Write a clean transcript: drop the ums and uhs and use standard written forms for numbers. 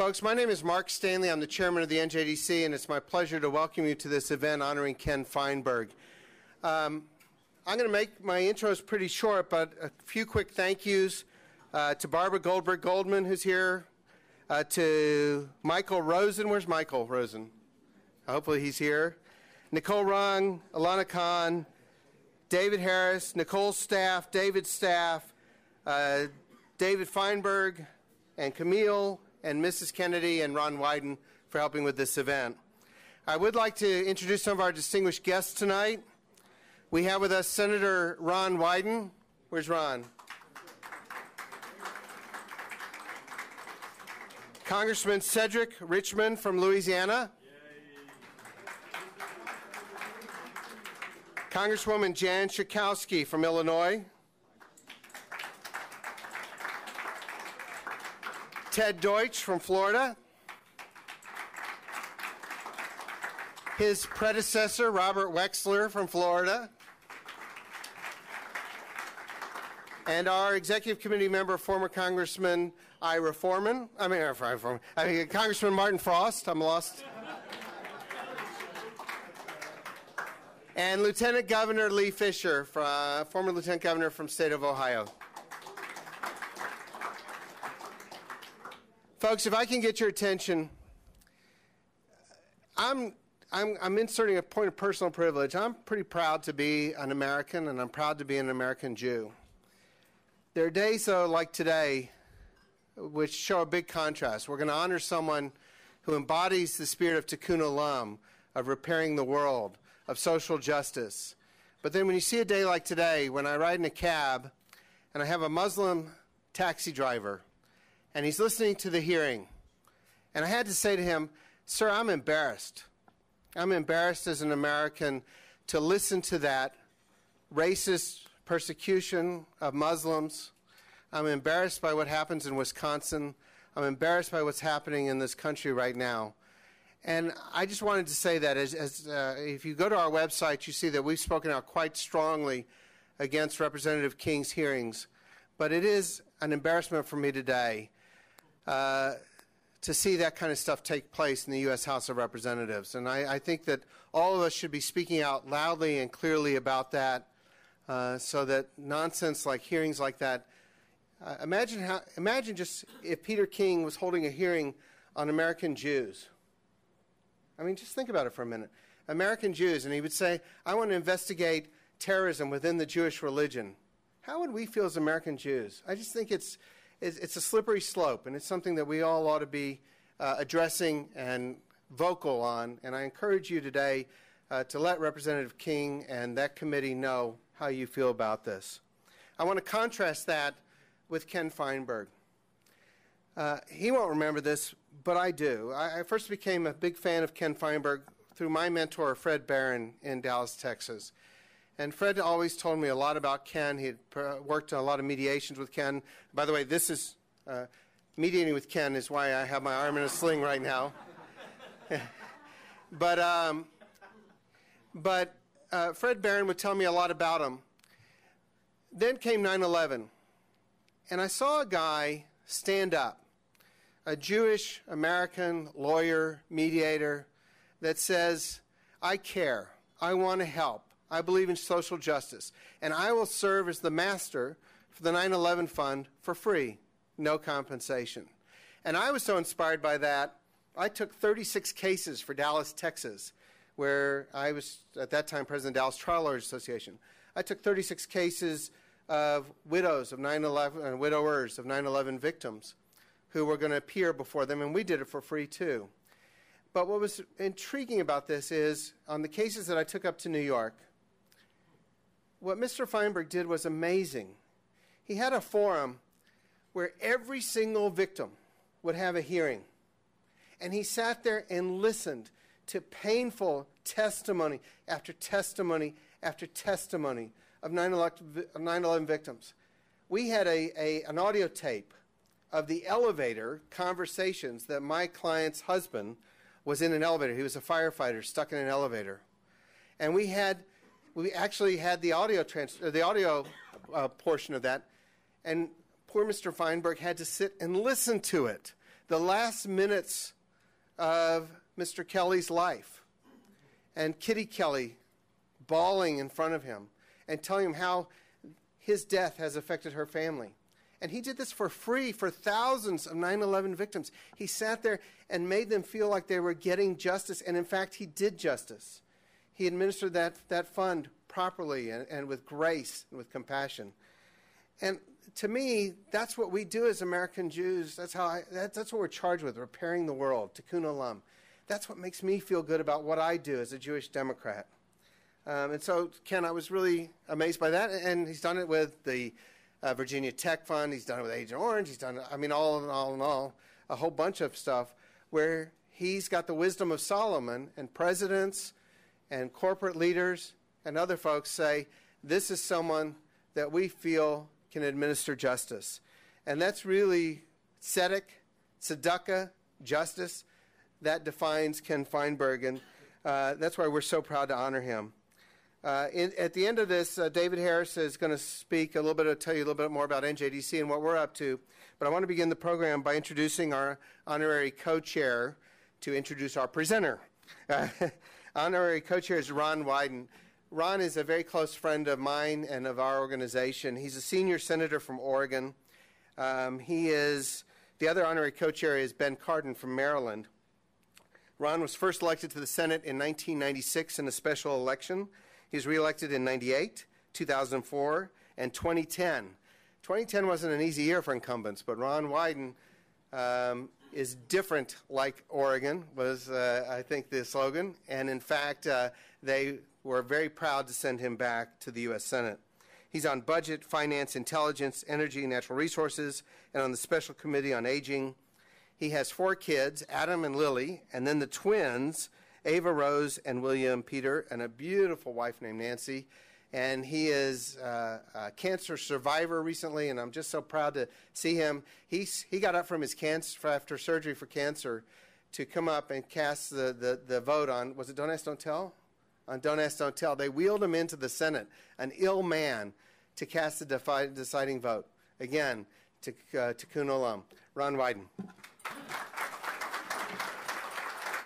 Folks, my name is Marc Stanley. I'm the chairman of the NJDC, and it's my pleasure to welcome you to this event honoring Ken Feinberg. I'm going to make my intros pretty short, but a few quick thank yous to Barbara Goldberg-Goldman, who's here, to Michael Rosen. Where's Michael Rosen? Hopefully he's here. Nicole Rung, Alana Khan, David Harris, Nicole's staff, David's staff, David Feinberg, and Camille, and Mrs. Kennedy, and Ron Wyden for helping with this event. I would like to introduce some of our distinguished guests tonight. We have with us Senator Ron Wyden. Where's Ron? Congressman Cedric Richmond from Louisiana. Congresswoman Jan Schakowsky from Illinois. Ted Deutsch from Florida. His predecessor, Robert Wexler from Florida. And our executive committee member, former Congressman Congressman Martin Frost. I'm lost. And Lieutenant Governor Lee Fisher, former Lieutenant Governor from state of Ohio. Folks, if I can get your attention, I'm inserting a point of personal privilege. I'm pretty proud to be an American, and I'm proud to be an American Jew. There are days, though, like today, which show a big contrast. We're going to honor someone who embodies the spirit of Tikkun Olam, of repairing the world, of social justice. But then when you see a day like today, when I ride in a cab, and I have a Muslim taxi driver, and he's listening to the hearing. And I had to say to him, sir, I'm embarrassed. I'm embarrassed as an American to listen to that racist persecution of Muslims. I'm embarrassed by what happens in Wisconsin. I'm embarrassed by what's happening in this country right now. And I just wanted to say that if you go to our website, you see that we've spoken out quite strongly against Representative King's hearings. But it is an embarrassment for me today to see that kind of stuff take place in the U.S. House of Representatives. And I think that all of us should be speaking out loudly and clearly about that so that nonsense like hearings like that, imagine just if Peter King was holding a hearing on American Jews. I mean, just think about it for a minute. American Jews, and he would say, I want to investigate terrorism within the Jewish religion. How would we feel as American Jews? I just think it's a slippery slope, and it's something that we all ought to be addressing and vocal on. And I encourage you today to let Representative King and that committee know how you feel about this. I want to contrast that with Ken Feinberg. He won't remember this, but I do. I first became a big fan of Ken Feinberg through my mentor, Fred Barron, in Dallas, Texas. And Fred always told me a lot about Ken. He had worked on a lot of mediations with Ken. By the way, this is mediating with Ken is why I have my arm in a sling right now. But Fred Barron would tell me a lot about him. Then came 9/11, and I saw a guy stand up, a Jewish American lawyer, mediator, that says, I care, I want to help. I believe in social justice, and I will serve as the master for the 9/11 fund for free, no compensation. And I was so inspired by that, I took 36 cases for Dallas, Texas, where I was, at that time, president of Dallas Trial Lawyers Association. I took 36 cases of widows of 9/11, widowers of 9/11 victims who were going to appear before them, and we did it for free, too. But what was intriguing about this is, on the cases that I took up to New York, what Mr. Feinberg did was amazing. He had a forum where every single victim would have a hearing. And he sat there and listened to painful testimony after testimony after testimony of 9/11 victims. We had an audio tape of the elevator conversations that my client's husband was in an elevator. He was a firefighter stuck in an elevator. And we actually had the audio portion of that, and poor Mr. Feinberg had to sit and listen to it. the last minutes of Mr. Kelly's life, and Kitty Kelly bawling in front of him and telling him how his death has affected her family. And he did this for free for thousands of 9/11 victims. He sat there and made them feel like they were getting justice, and in fact, he did justice. He administered that fund properly and with grace and with compassion. And to me, that's what we do as American Jews. That's what we're charged with, repairing the world, tikkun olam. That's what makes me feel good about what I do as a Jewish Democrat. And so, Ken, I was really amazed by that. And he's done it with the Virginia Tech Fund. He's done it with Agent Orange. He's done it, all in all, a whole bunch of stuff where he's got the wisdom of Solomon, and presidents and corporate leaders and other folks say, this is someone that we feel can administer justice. And that's really tzedakah, justice. That defines Ken Feinberg, and that's why we're so proud to honor him. At the end of this, David Harris is going to speak a little bit, tell you a little bit more about NJDC and what we're up to. But I want to begin the program by introducing our honorary co-chair to introduce our presenter. Honorary co-chair is Ron Wyden. Ron is a very close friend of mine and of our organization. He's a senior senator from Oregon. The other honorary co-chair is Ben Cardin from Maryland. Ron was first elected to the Senate in 1996 in a special election. He was reelected in 98, 2004, and 2010. 2010 wasn't an easy year for incumbents, but Ron Wyden is different like Oregon, was, I think, the slogan. And in fact, they were very proud to send him back to the U.S. Senate. He's on Budget, Finance, Intelligence, Energy, and Natural Resources, and on the Special Committee on Aging. He has 4 kids, Adam and Lily, and then the twins, Ava Rose and William Peter, and a beautiful wife named Nancy. And he is a cancer survivor recently, and I'm just so proud to see him. He got up from his cancer after surgery for cancer to come up and cast the vote on, was it Don't Ask, Don't Tell? On Don't Ask, Don't Tell. They wheeled him into the Senate, an ill man, to cast the deciding vote. Again, tikkun olam. Ron Wyden.